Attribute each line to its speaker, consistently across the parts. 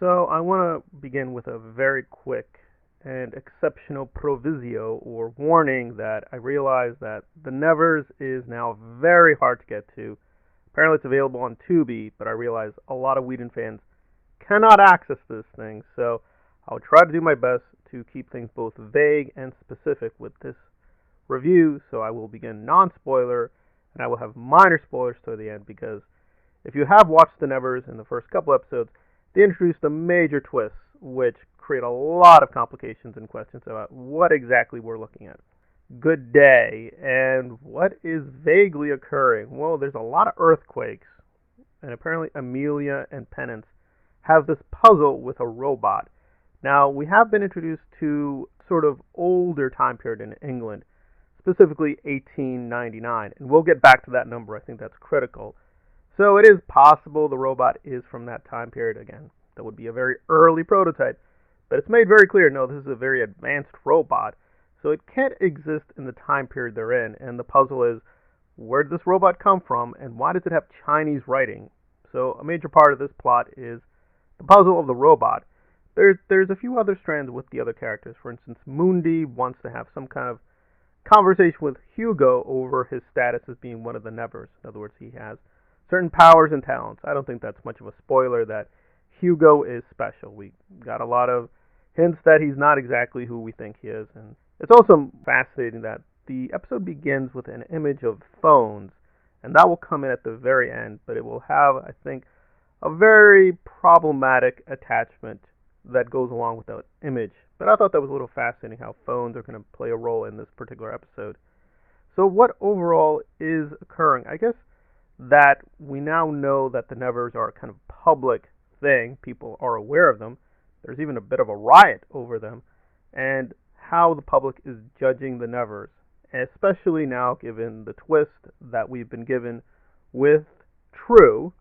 Speaker 1: So I want to begin with a very quick and exceptional proviso or warning that I realize that The Nevers is now very hard to get to. Apparently it's available on Tubi, but I realize a lot of Whedon fans cannot access this thing, so I'll try to do my best to keep things both vague and specific with this review, so I will begin non-spoiler, and I will have minor spoilers toward the end, because if you have watched The Nevers in the first couple episodes, they introduced a major twist, which create a lot of complications and questions about what exactly we're looking at. Good day, and what is vaguely occurring? Well, there's a lot of earthquakes, and apparently Amelia and Penance have this puzzle with a robot. Now, we have been introduced to sort of older time period in England, specifically 1899, and we'll get back to that number. I think that's critical. So it is possible the robot is from that time period again. That would be a very early prototype, but it's made very clear, no, this is a very advanced robot, so it can't exist in the time period they're in, and the puzzle is, where did this robot come from, and why does it have Chinese writing? So a major part of this plot is the puzzle of the robot. There's a few other strands with the other characters. For instance, Mundi wants to have some kind of conversation with Hugo over his status as being one of the Nevers. In other words, he has certain powers and talents. I don't think that's much of a spoiler that Hugo is special. We got a lot of hints that he's not exactly who we think he is. And it's also fascinating that the episode begins with an image of phones, and that will come in at the very end, but it will have, I think, a very problematic attachment that goes along with that image. But I thought that was a little fascinating how phones are going to play a role in this particular episode. So what overall is occurring? I guess that we now know that the Nevers are a kind of public thing. People are aware of them. There's even a bit of a riot over them, and how the public is judging the Nevers, especially now given the twist that we've been given with True.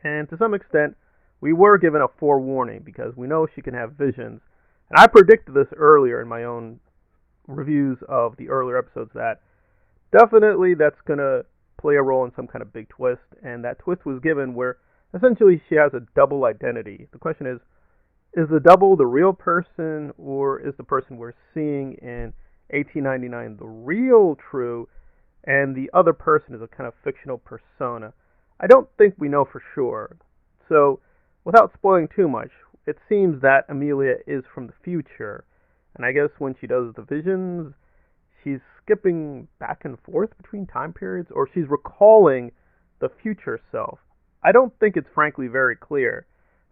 Speaker 1: And to some extent, we were given a forewarning because we know she can have visions. And I predicted this earlier in my own reviews of the earlier episodes that definitely that's going to play a role in some kind of big twist, and that twist was given where essentially she has a double identity. The question is the double the real person, or is the person we're seeing in 1899 the real True, and the other person is a kind of fictional persona? I don't think we know for sure. So, without spoiling too much, it seems that Amelia is from the future, and I guess when she does the visions, she's skipping back and forth between time periods, or she's recalling the future self. I don't think it's frankly very clear.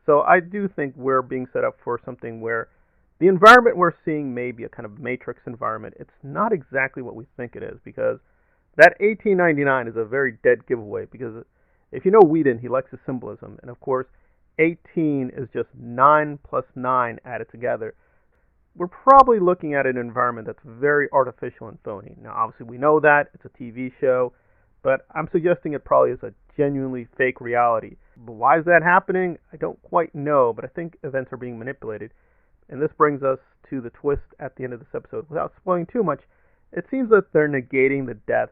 Speaker 1: So I do think we're being set up for something where the environment we're seeing may be a kind of matrix environment. It's not exactly what we think it is, because that 1899 is a very dead giveaway, because if you know Whedon, he likes the symbolism, and of course 18 is just 9 plus 9 added together. We're probably looking at an environment that's very artificial and phony. Now, obviously, we know that. It's a TV show. But I'm suggesting it probably is a genuinely fake reality. But why is that happening? I don't quite know, but I think events are being manipulated. And this brings us to the twist at the end of this episode. Without spoiling too much, it seems that they're negating the death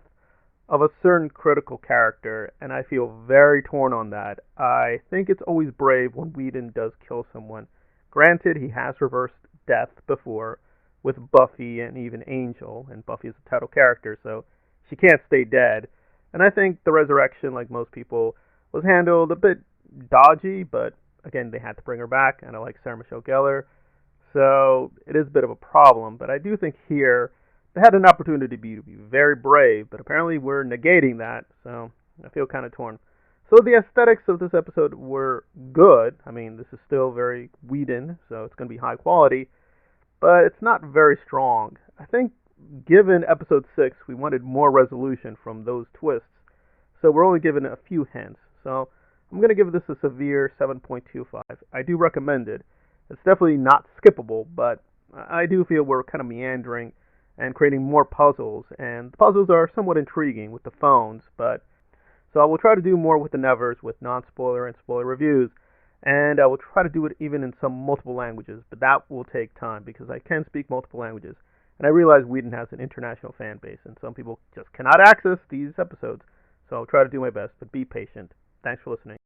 Speaker 1: of a certain critical character, and I feel very torn on that. I think it's always brave when Whedon does kill someone. Granted, he has reversed death before with Buffy and even Angel, and Buffy is a title character, so she can't stay dead. And I think the resurrection, like most people, was handled a bit dodgy, but again, they had to bring her back, and I like Sarah Michelle Gellar, so it is a bit of a problem. But I do think here they had an opportunity to be very brave, but apparently we're negating that, so I feel kind of torn. So the aesthetics of this episode were good. I mean, this is still very Whedon, so it's going to be high quality, but it's not very strong. I think given episode 6, we wanted more resolution from those twists, so we're only given a few hints. So I'm going to give this a severe 7.25. I do recommend it. It's definitely not skippable, but I do feel we're kind of meandering and creating more puzzles, and the puzzles are somewhat intriguing with the phones, but so I will try to do more with the Nevers with non-spoiler and spoiler reviews, and I will try to do it even in some multiple languages, but that will take time because I can speak multiple languages, and I realize Whedon has an international fan base, and some people just cannot access these episodes, so I'll try to do my best, but be patient. Thanks for listening.